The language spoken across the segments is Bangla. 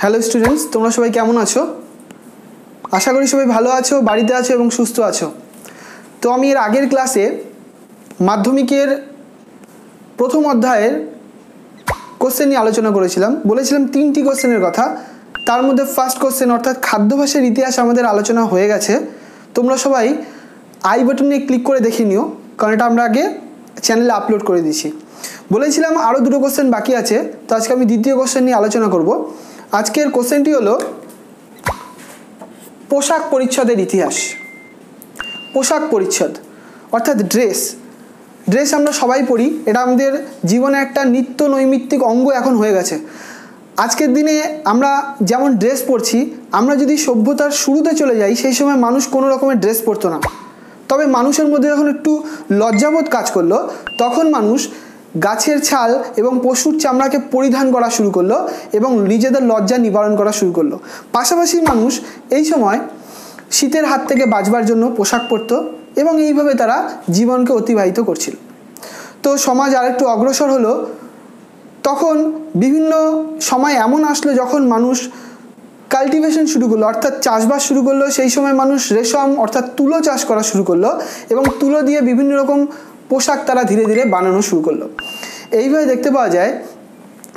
হ্যালো স্টুডেন্টস, তোমরা সবাই কেমন আছো? আশা করি সবাই ভালো আছো, বাড়িতে আছো এবং সুস্থ আছো। তো আমি এর আগের ক্লাসে মাধ্যমিকের প্রথম অধ্যায়ের কোশ্চেন নিয়ে আলোচনা করেছিলাম। বলেছিলাম 3টি কোশ্চেনের কথা। তার মধ্যে ফার্স্ট কোশ্চেন অর্থাৎ খাদ্যাভ্যাসের ইতিহাস আমাদের আলোচনা হয়ে গেছে। তোমরা সবাই আই বাটনে ক্লিক করে দেখে নিও, কারণ এটা আমরা আগে চ্যানেলে আপলোড করে দিয়েছি। বলেছিলাম আরও 2টো কোশ্চেন বাকি আছে, তো আজকে আমি দ্বিতীয় কোশ্চেন নিয়ে আলোচনা করব। আজকের কোশ্চেনটি হলো পোশাক পরিচ্ছদের ইতিহাস। পোশাক পরিচ্ছদ অর্থাৎ ড্রেস আমরা সবাই পরি, এটা আমাদের জীবনে একটা নিত্য নৈমিত্তিক অঙ্গ এখন হয়ে গেছে। আজকের দিনে আমরা যেমন ড্রেস পরছি, আমরা যদি সভ্যতার শুরুতে চলে যাই, সেই সময় মানুষ কোনো রকমের ড্রেস পরতো না। তবে মানুষের মধ্যে যখন একটু লজ্জাবোধ কাজ করলো, তখন মানুষ গাছের ছাল এবং পশুর চামড়াকে পরিধান করা শুরু করলো এবং নিজেদের লজ্জা নিবারণ করা শুরু করলো। পাশাপাশি মানুষ এই সময় শীতের হাত থেকে বাঁচবার জন্য পোশাক পরতো এবং এইভাবে তারা জীবনকে অতিবাহিত করছিল। তো সমাজ আরেকটু অগ্রসর হলো। তখন বিভিন্ন সময় এমন আসলো যখন মানুষ কাল্টিভেশন শুরু করলো, অর্থাৎ চাষবাস শুরু করলো। সেই সময় মানুষ রেশম অর্থাৎ তুলো চাষ করা শুরু করলো এবং তুলো দিয়ে বিভিন্ন রকম পোশাক তারা ধীরে ধীরে বানানো শুরু করলো। এইভাবে দেখতে পাওয়া যায়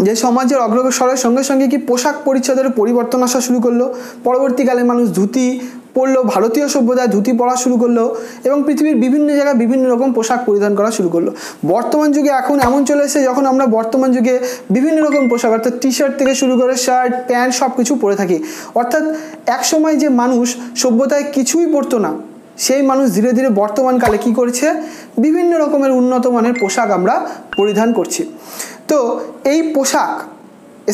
যে সমাজের অগ্রসরের সঙ্গে সঙ্গে কি পোশাক পরিচ্ছদের পরিবর্তন আসা শুরু করলো। পরবর্তীকালে মানুষ ধুতি পরলো, ভারতীয় সভ্যতায় ধুতি পরা শুরু করলো এবং পৃথিবীর বিভিন্ন জায়গায় বিভিন্ন রকম পোশাক পরিধান করা শুরু করলো। বর্তমান যুগে এখন এমন চলে এসেছে যখন আমরা বর্তমান যুগে বিভিন্ন রকম পোশাক অর্থাৎ টি শার্ট থেকে শুরু করে শার্ট প্যান্ট সব কিছু পরে থাকি। অর্থাৎ একসময় যে মানুষ সভ্যতায় কিছুই পরতো না, সেই মানুষ ধীরে ধীরে বর্তমানকালে কি করছে, বিভিন্ন রকমের উন্নত মানের পোশাক আমরা পরিধান করছি। তো এই পোশাক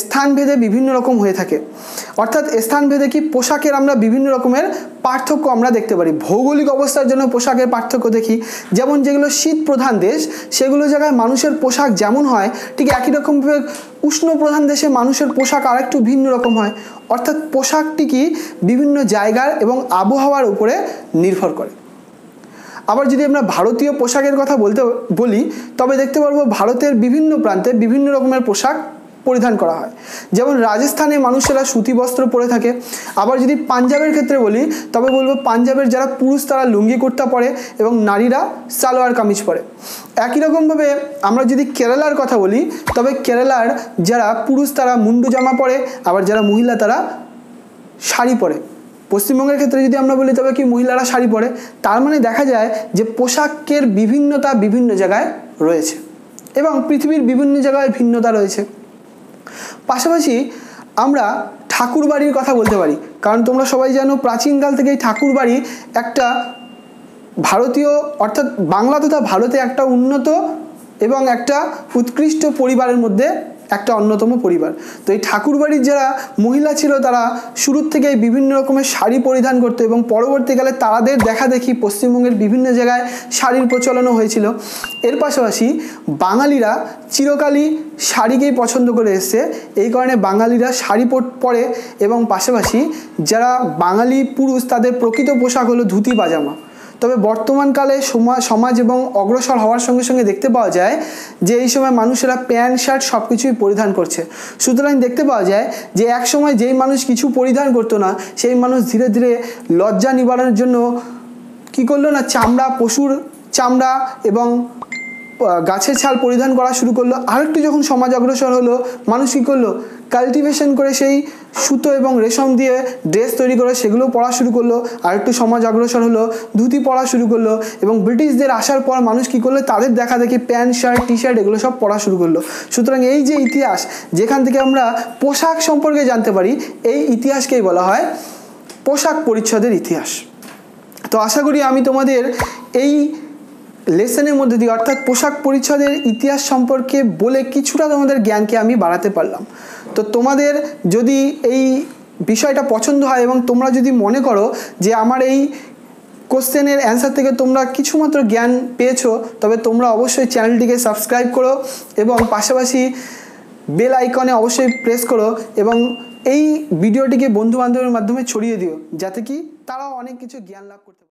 স্থানভেদে বিভিন্ন রকম হয়ে থাকে, অর্থাৎ স্থানভেদে কি পোশাকের আমরা বিভিন্ন রকমের পার্থক্য আমরা দেখতে পারি। ভৌগোলিক অবস্থার জন্য পোশাকের পার্থক্য দেখি। যেমন যেগুলো শীত প্রধান দেশ, সেগুলো জায়গায় মানুষের পোশাক যেমন হয়, ঠিক একই রকমভাবে উষ্ণ প্রধান দেশে মানুষের পোশাক আরেকটু ভিন্ন রকম হয়। অর্থাৎ পোশাকটি কি বিভিন্ন জায়গার এবং আবহাওয়ার উপরে নির্ভর করে। আবার যদি আমরা ভারতীয় পোশাকের কথা বলি, তবে দেখতে পারবো ভারতের বিভিন্ন প্রান্তে বিভিন্ন রকমের পোশাক পরিধান করা হয়। যেমন রাজস্থানে মানুষেরা সুতি বস্ত্র পরে থাকে। আবার যদি পাঞ্জাবের ক্ষেত্রে বলি, তবে বলবো পাঞ্জাবের যারা পুরুষ তারা লুঙ্গি কুর্তা পরে এবং নারীরা সালোয়ার কামিজ পরে। একই রকমভাবে আমরা যদি কেরালার কথা বলি, তবে কেরালার যারা পুরুষ তারা মুন্ডু জামা পরে, আবার যারা মহিলা তারা শাড়ি পরে। পশ্চিমবঙ্গের ক্ষেত্রে যদি আমরা বলি, তবে কি মহিলারা শাড়ি পরে। তার মানে দেখা যায় যে পোশাকের বিভিন্নতা বিভিন্ন জায়গায় রয়েছে এবং পৃথিবীর বিভিন্ন জায়গায় ভিন্নতা রয়েছে। পাশাপাশি আমরা ঠাকুর বাড়ির কথা বলতে পারি, কারণ তোমরা সবাই জানো প্রাচীনকাল থেকেই ঠাকুর বাড়ি একটা ভারতীয় অর্থাৎ বাংলা তথা ভারতে একটা উন্নত এবং একটা উৎকৃষ্ট পরিবারের মধ্যে একটা অন্যতম পরিবার। তো এই ঠাকুর বাড়ির যারা মহিলা ছিল, তারা শুরুর থেকেই বিভিন্ন রকমের শাড়ি পরিধান করতো এবং পরবর্তীকালে তাদের দেখা দেখি পশ্চিমবঙ্গের বিভিন্ন জায়গায় শাড়ির প্রচলনও হয়েছিল। এর পাশাপাশি বাঙালিরা চিরকালই শাড়িকেই পছন্দ করে এসছে, এই কারণে বাঙালিরা শাড়ি পরে এবং পাশাপাশি যারা বাঙালি পুরুষ তাদের প্রকৃত পোশাক হলো ধুতি পাজামা। তবে বর্তমানকালে সমাজ এবং অগ্রসর হওয়ার সঙ্গে সঙ্গে দেখতে পাওয়া যায় যে এই সময় মানুষেরা প্যান্ট শার্ট সব কিছুই পরিধান করছে। সুতরাং দেখতে পাওয়া যায় যে এক সময় যেই মানুষ কিছু পরিধান করতো না, সেই মানুষ ধীরে ধীরে লজ্জা নিবারণের জন্য কি করলো না, পশুর চামড়া এবং গাছের ছাল পরিধান করা শুরু করলো। আরেকটু যখন সমাজ অগ্রসর হলো, মানুষ কী করলো, কাল্টিভেশন করে সেই সুতো এবং রেশম দিয়ে ড্রেস তৈরি করে সেগুলো পরা শুরু করলো। আরেকটু সমাজ অগ্রসর হলো, ধুতি পরা শুরু করলো এবং ব্রিটিশদের আসার পর মানুষ কী করলো, তাদের দেখা দেখি প্যান্ট শার্ট টি শার্ট এগুলো সব পরা শুরু করলো। সুতরাং এই যে ইতিহাস, যেখান থেকে আমরা পোশাক সম্পর্কে জানতে পারি, এই ইতিহাসকেই বলা হয় পোশাক পরিচ্ছদের ইতিহাস। তো আশা করি আমি তোমাদের এই লেসনের মধ্যে দিয়ে অর্থাৎ পোশাক পরিচ্ছদের ইতিহাস সম্পর্কে বলে কিছুটা তোমাদের জ্ঞানকে আমি বাড়াতে পারলাম। তো তোমাদের যদি এই বিষয়টা পছন্দ হয় এবং তোমরা যদি মনে করো যে আমার এই কোশ্চেনের অ্যান্সার থেকে তোমরা কিছুমাত্র জ্ঞান পেয়েছো, তবে তোমরা অবশ্যই চ্যানেলটিকে সাবস্ক্রাইব করো এবং পাশাপাশি বেল আইকনে অবশ্যই প্রেস করো এবং এই ভিডিওটিকে বন্ধু বান্ধবের মাধ্যমে ছড়িয়ে দিও, যাতে কি তারাও অনেক কিছু জ্ঞান লাভ করতে পারে।